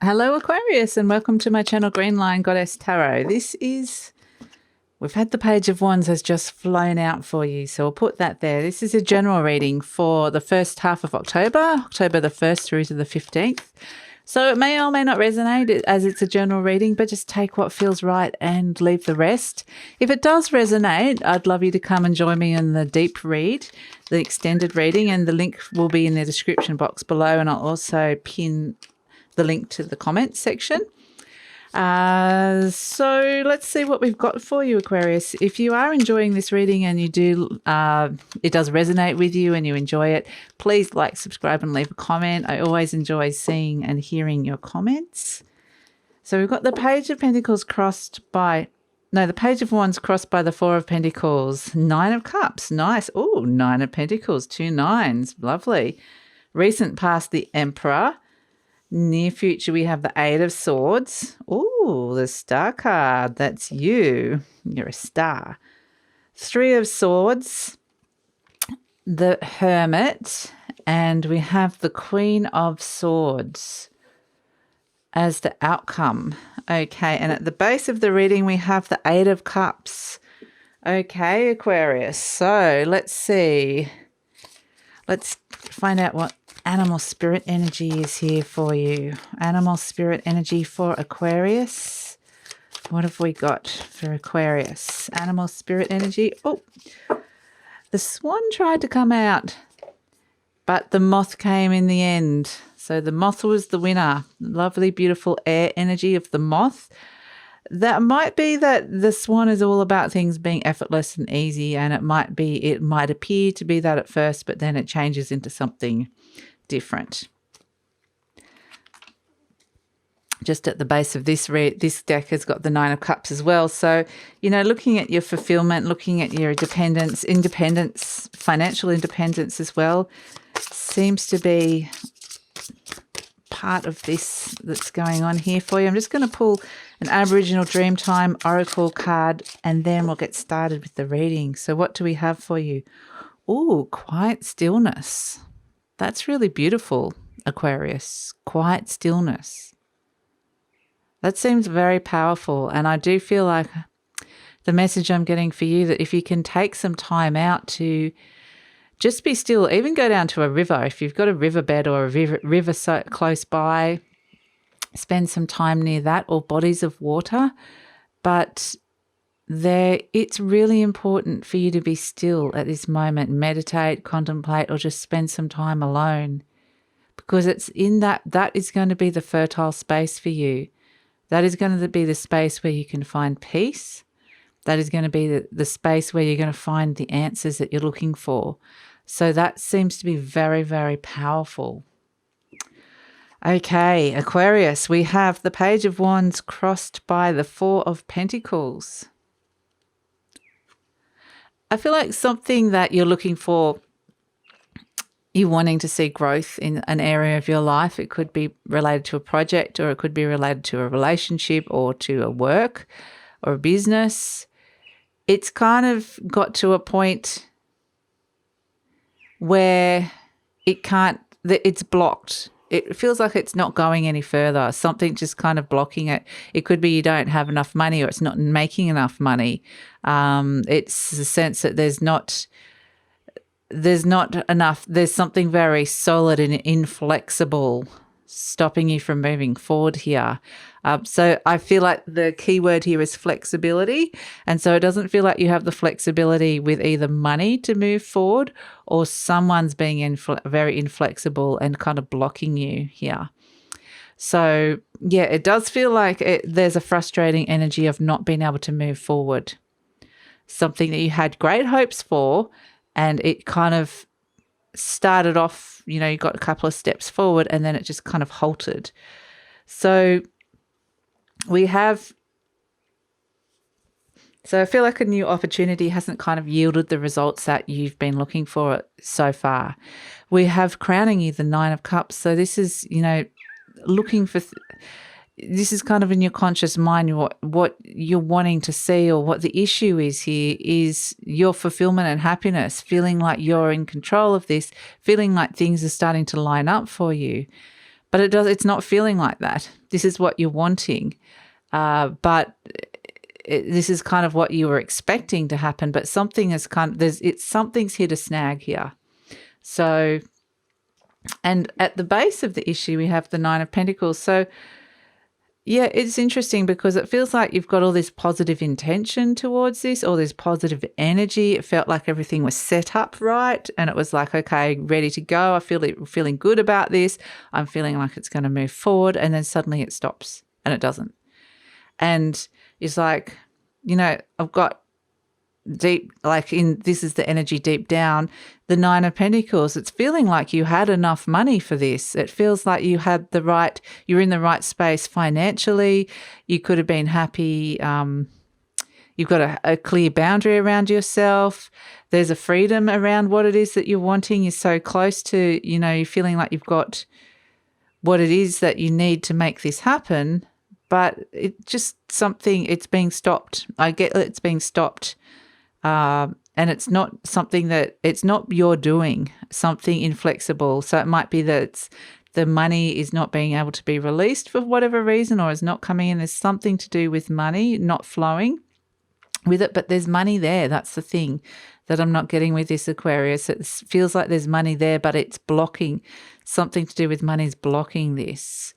Hello Aquarius and welcome to my channel GreenLion Goddess Tarot. We've had the Page of Wands has just flown out for you, so I'll put that there. This is a general reading for the first half of October the 1st through to the 15th. So it may or may not resonate as it's a general reading, but just take what feels right and leave the rest. If it does resonate, I'd love you to come and join me in the deep read, the extended reading, and the link will be in the description box below, and I'll also pin the link to the comments section. So let's see what we've got for you, Aquarius. If you are enjoying this reading and you do, it does resonate with you and you enjoy it, please like, subscribe and leave a comment. I always enjoy seeing and hearing your comments. So we've got the Page of Pentacles the Page of Wands crossed by the Four of Pentacles, Nine of Cups, nice. Oh, Nine of Pentacles, 2 nines, lovely. Recent past, the Emperor. Near future, we have the Eight of Swords. Oh, the Star card. That's you. You're a star. 3 of Swords. The Hermit. And we have the Queen of Swords as the outcome. Okay, and at the base of the reading, we have the Eight of Cups. Okay, Aquarius. So let's see. Let's find out what animal spirit energy is here for you. Animal spirit energy for Aquarius. What have we got for Aquarius? Animal spirit energy. Oh, the swan tried to come out, but the moth came in the end. So the moth was the winner. Lovely, beautiful air energy of the moth. That might be that the swan is all about things being effortless and easy, and it might appear to be that at first, but then it changes into something different. Just at the base of this deck has got the Nine of Cups as well. So, looking at your fulfillment, looking at your independence, financial independence as well, seems to be part of this that's going on here for you. I'm just going to pull an Aboriginal Dreamtime Oracle card and then we'll get started with the reading. So what do we have for you? Oh, quiet stillness. That's really beautiful, Aquarius. Quiet stillness. That seems very powerful, and I do feel like the message I'm getting for you, that if you can take some time out to just be still, even go down to a river. If you've got a riverbed or a river so close by, spend some time near that, or bodies of water. But it's really important for you to be still at this moment, meditate, contemplate, or just spend some time alone, because it's in that is going to be the fertile space for you. That is going to be the space where you can find peace. That is going to be the space where you're going to find the answers that you're looking for. So that seems to be very, very powerful. Okay, Aquarius, we have the Page of Wands crossed by the Four of Pentacles. I feel like something that you're looking for, you're wanting to see growth in an area of your life. It could be related to a project, or it could be related to a relationship, or to a work or a business. It's kind of got to a point where it's blocked. It feels like it's not going any further. Something just kind of blocking it. It could be you don't have enough money, or it's not making enough money. It's the sense that there's not enough. There's something very solid and inflexible stopping you from moving forward here. So I feel like the key word here is flexibility. And so it doesn't feel like you have the flexibility with either money to move forward, or someone's being very inflexible and kind of blocking you here. So yeah, it does feel like there's a frustrating energy of not being able to move forward. Something that you had great hopes for, and it kind of started off, you got a couple of steps forward and then it just kind of halted. So I feel like a new opportunity hasn't kind of yielded the results that you've been looking for so far. We have crowning you the Nine of Cups. So this is, looking for, this is kind of in your conscious mind, what you're wanting to see, or what the issue is here is your fulfillment and happiness, feeling like you're in control of this, feeling like things are starting to line up for you. But it's not feeling like that. This is what you're wanting. But this is kind of what you were expecting to happen, but something is something's here to snag here. So, and at the base of the issue, we have the Nine of Pentacles. So, yeah, it's interesting because it feels like you've got all this positive intention towards this, all this positive energy. It felt like everything was set up right. And it was like, okay, ready to go. I feeling good about this. I'm feeling like it's going to move forward. And then suddenly it stops and it doesn't. And it's like, I've got deep, this is the energy deep down, the Nine of Pentacles. It's feeling like you had enough money for this. It feels like you're in the right space financially. You could have been happy. You've got a clear boundary around yourself. There's a freedom around what it is that you're wanting. You're so close to, you're feeling like you've got what it is that you need to make this happen. But it's being stopped. I get it's being stopped. And it's not it's not your doing, something inflexible. So it might be that the money is not being able to be released for whatever reason, or is not coming in. There's something to do with money not flowing with it, but there's money there. That's the thing that I'm not getting with this, Aquarius. It feels like there's money there, but it's blocking. Something to do with money is blocking this.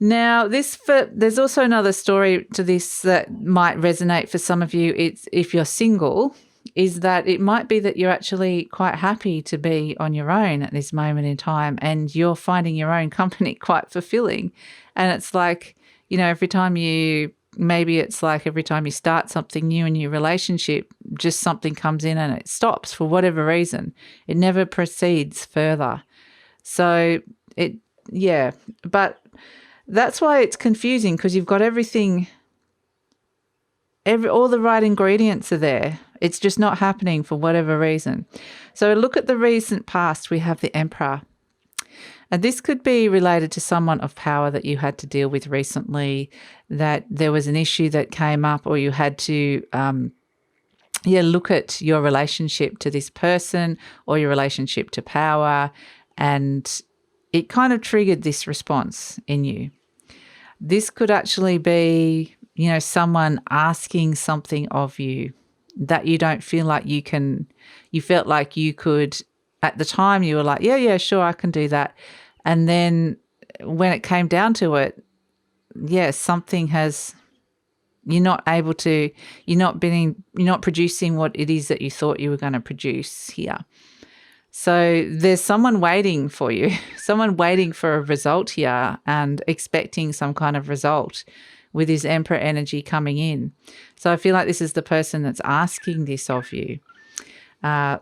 Now, there's also another story to this that might resonate for some of you. It's if you're single, is that it might be that you're actually quite happy to be on your own at this moment in time, and you're finding your own company quite fulfilling. And it's like, every time you start something new in your relationship, just something comes in and it stops for whatever reason. It never proceeds further. So but that's why it's confusing, because you've got everything, all the right ingredients are there. It's just not happening for whatever reason. So look at the recent past. We have the Emperor. And this could be related to someone of power that you had to deal with recently, that there was an issue that came up, or you had to look at your relationship to this person or your relationship to power, and it kind of triggered this response in you. This could actually be, someone asking something of you that you don't feel like you can. You felt like you could, at the time you were like, yeah, sure, I can do that. And then when it came down to it, something has, you're not producing what it is that you thought you were going to produce here. So there's someone waiting for you, someone waiting for a result here and expecting some kind of result with his Emperor energy coming in. So I feel like this is the person that's asking this of you. And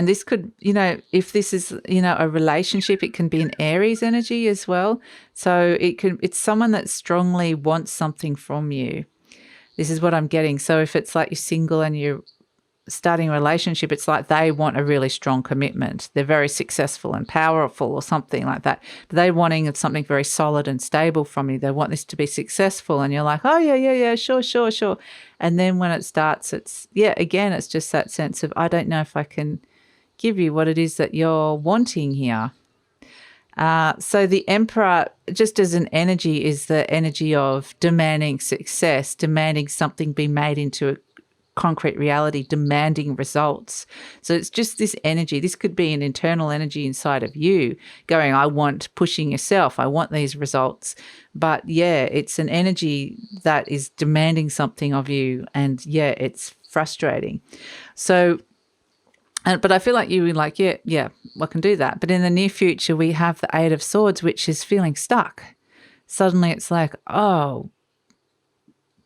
this could, if this is, a relationship, it can be an Aries energy as well. So it's someone that strongly wants something from you. This is what I'm getting. So if it's like you're single and you're starting a relationship, it's like they want a really strong commitment. They're very successful and powerful or something like that. But they're wanting something very solid and stable from you. They want this to be successful. And you're like, oh, yeah, sure. And then when it starts, it's just that sense of, I don't know if I can give you what it is that you're wanting here. So the Emperor, just as an energy, is the energy of demanding success, demanding something be made into a concrete reality, demanding results. So it's just this energy. This could be an internal energy inside of you going, pushing yourself. I want these results. But it's an energy that is demanding something of you. And it's frustrating. So, but I feel like you were like, I can do that. But in the near future, we have the Eight of Swords, which is feeling stuck. Suddenly it's like, oh,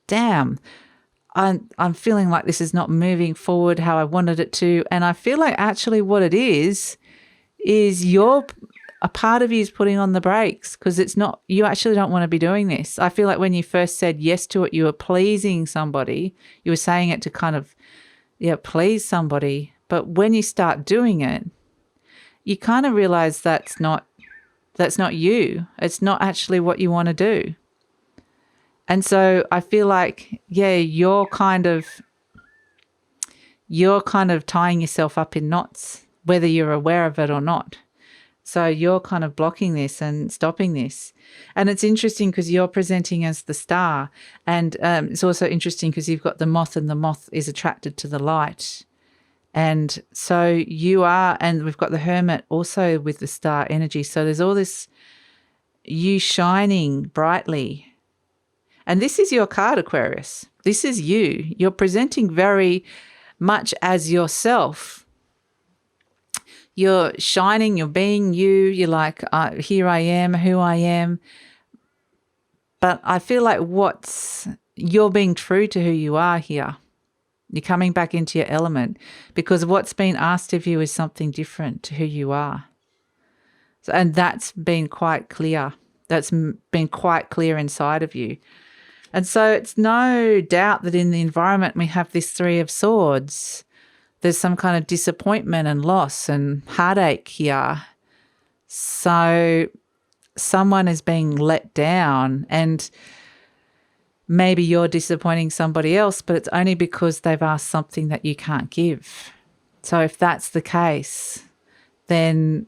damn, I'm feeling like this is not moving forward how I wanted it to. And I feel like actually what it is a part of you is putting on the brakes, because it's not, you actually don't want to be doing this. I feel like when you first said yes to it, you were pleasing somebody. You were saying it to kind of, please somebody. But when you start doing it, you kind of realize that's not you. It's not actually what you want to do. And so I feel like, you're kind of, you're kind of tying yourself up in knots, whether you're aware of it or not. So you're kind of blocking this and stopping this. And it's interesting because you're presenting as the star. And it's also interesting because you've got the moth, and the moth is attracted to the light. And so you are, and we've got the hermit also with the star energy. So there's all this, you shining brightly. And this is your card, Aquarius. This is you. You're presenting very much as yourself. You're shining, you're being you, you're like, here I am, who I am. But I feel like you're being true to who you are here. You're coming back into your element because what's been asked of you is something different to who you are. So, and that's been quite clear. That's been quite clear inside of you. And so it's no doubt that in the environment we have this Three of Swords. There's some kind of disappointment and loss and heartache here. So someone is being let down, and maybe you're disappointing somebody else, but it's only because they've asked something that you can't give. So if that's the case, then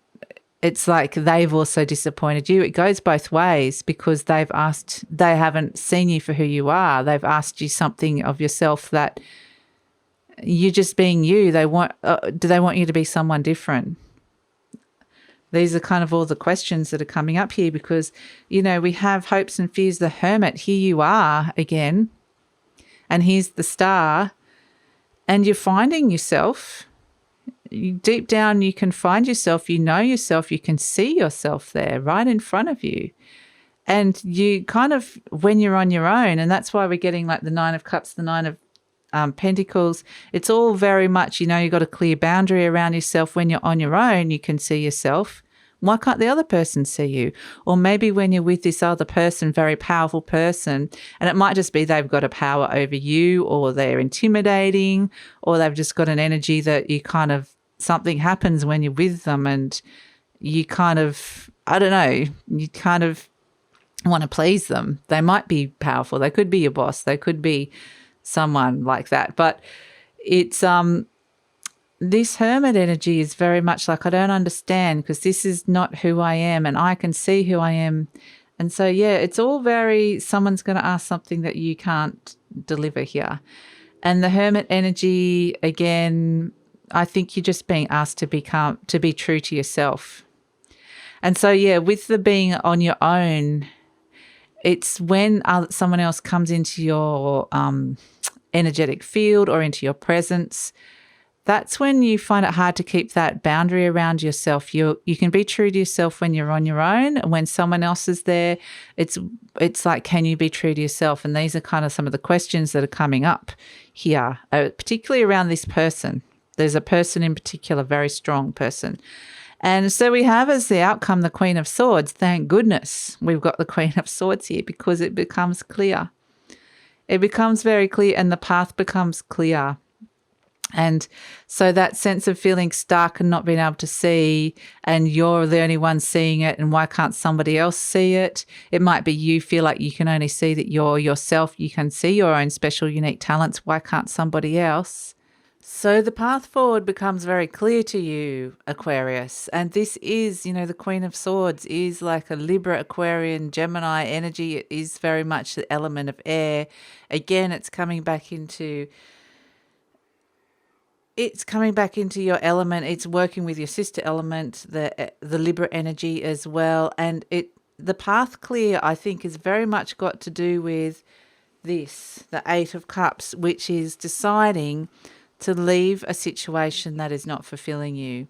it's like they've also disappointed you. It goes both ways because they haven't seen you for who you are. They've asked you something of yourself that you're just being you. Do they want you to be someone different? These are kind of all the questions that are coming up here because, we have hopes and fears, the hermit. Here you are again, and here's the star, and you're finding yourself. Deep down, you can find yourself, yourself, you can see yourself there right in front of you. And you kind of, when you're on your own, and that's why we're getting like the Nine of Cups, the Nine of Pentacles, it's all very much, you've got a clear boundary around yourself. When you're on your own, you can see yourself. Why can't the other person see you? Or maybe when you're with this other person, very powerful person, and it might just be they've got a power over you, or they're intimidating, or they've just got an energy that you kind of, something happens when you're with them and you kind of, I don't know, you kind of want to please them. They might be powerful. They could be your boss. They could be someone like that. But it's this hermit energy is very much like, I don't understand because this is not who I am, and I can see who I am. And so, it's all very, someone's going to ask something that you can't deliver here. And the hermit energy, again, I think you're just being asked to be true to yourself. And so, with the being on your own, it's when someone else comes into your energetic field or into your presence, that's when you find it hard to keep that boundary around yourself. You can be true to yourself when you're on your own. When someone else is there, it's like, can you be true to yourself? And these are kind of some of the questions that are coming up here, particularly around this person. There's a person in particular, very strong person. And so we have as the outcome the Queen of Swords. Thank goodness we've got the Queen of Swords here because it becomes clear. It becomes very clear and the path becomes clear. And so that sense of feeling stuck and not being able to see, and you're the only one seeing it, and why can't somebody else see it? It might be you feel like you can only see that you're yourself. You can see your own special, unique talents. Why can't somebody else? So the path forward becomes very clear to you, Aquarius. And this is, the Queen of Swords is like a Libra, Aquarian, Gemini energy. It is very much the element of air. Again, it's coming back into your element. It's working with your sister element, the Libra energy as well. And the path clear, I think, is very much got to do with this, the Eight of Cups, which is deciding to leave a situation that is not fulfilling you,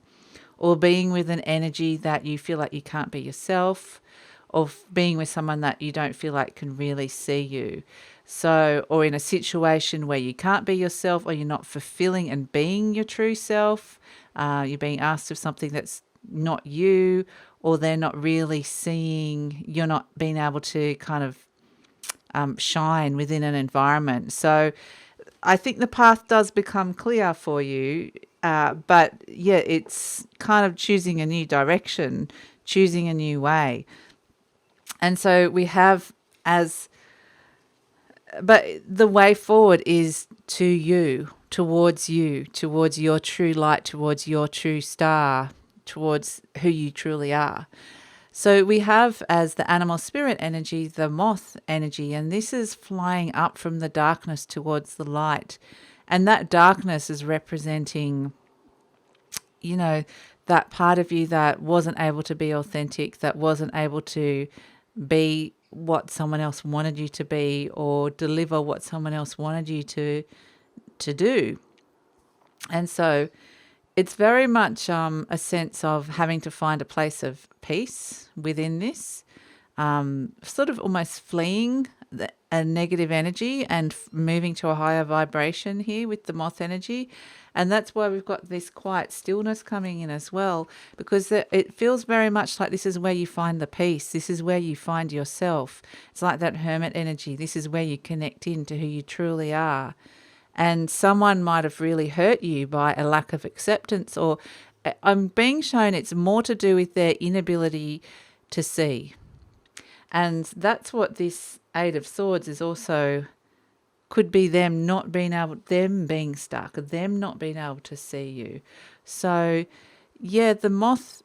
or being with an energy that you feel like you can't be yourself, or being with someone that you don't feel like can really see you. So, or in a situation where you can't be yourself, or you're not fulfilling and being your true self, you're being asked of something that's not you, or they're not really seeing, you're not being able to kind of shine within an environment. So I think the path does become clear for you, but it's kind of choosing a new direction, choosing a new way. And so we have but the way forward is to you. towards you, towards your true light, towards your true star, towards who you truly are. So we have as the animal spirit energy, the moth energy, and this is flying up from the darkness towards the light. And that darkness is representing, you know, that part of you that wasn't able to be authentic, that wasn't able to be what someone else wanted you to be or deliver what someone else wanted you to do. And so it's very much a sense of having to find a place of peace within this, sort of almost fleeing a negative energy and moving to a higher vibration here with the moth energy. And that's why we've got this quiet stillness coming in as well, because it feels very much like this is where you find the peace. This is where you find yourself. It's like that hermit energy. This is where you connect into who you truly are. And someone might have really hurt you by a lack of acceptance, or I'm being shown it's more to do with their inability to see. And that's what this Eight of Swords is also, could be them not being able, them being stuck, them not being able to see you. So yeah, the moth,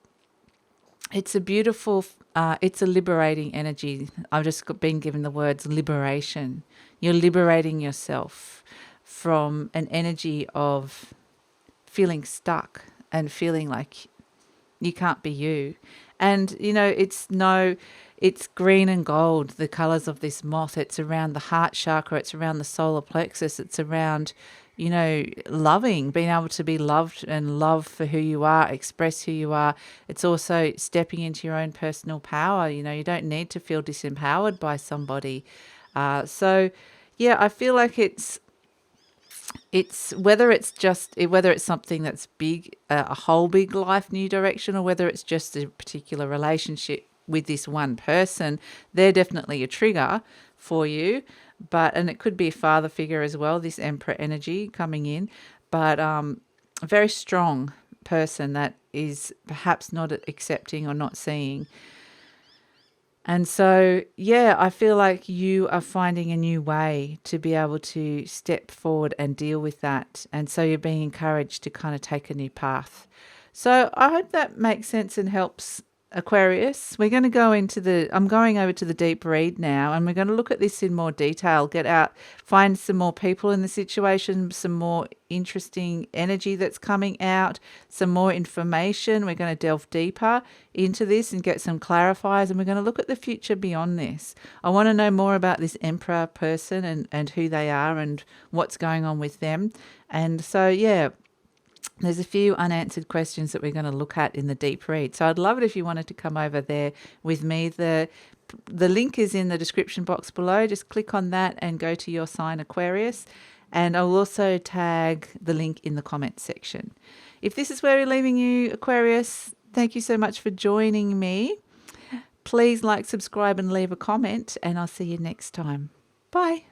it's a beautiful, it's a liberating energy. I've just been given the words liberation. You're liberating yourself from an energy of feeling stuck and feeling like you can't be you. And, you know, it's green and gold, the colors of this moth. It's around the heart chakra. It's around the solar plexus. It's around, you know, loving, being able to be loved and love for who you are, express who you are. It's also stepping into your own personal power. You know, you don't need to feel disempowered by somebody. So, yeah, I feel like it's whether it's something that's big, a whole big life new direction, or whether it's just a particular relationship with this one person, they're definitely a trigger for you. And it could be a father figure as well, this Emperor energy coming in, but a very strong person that is perhaps not accepting or not seeing. And so, yeah, I feel like you are finding a new way to be able to step forward and deal with that. And so you're being encouraged to kind of take a new path. So I hope that makes sense and helps, Aquarius. We're going to go I'm going over to the deep read now, and we're going to look at this in more detail, get out, find some more people in the situation, some more interesting energy that's coming out, some more information. We're going to delve deeper into this and get some clarifiers, and we're going to look at the future beyond this. I want to know more about this Emperor person and who they are and what's going on with them. And so, yeah, there's a few unanswered questions that we're going to look at in the deep read. So I'd love it if you wanted to come over there with me. The link is in the description box below. Just click on that and go to your sign, Aquarius. And I'll also tag the link in the comments section. If this is where we're leaving you, Aquarius, thank you so much for joining me. Please like, subscribe, and leave a comment, and I'll see you next time. Bye.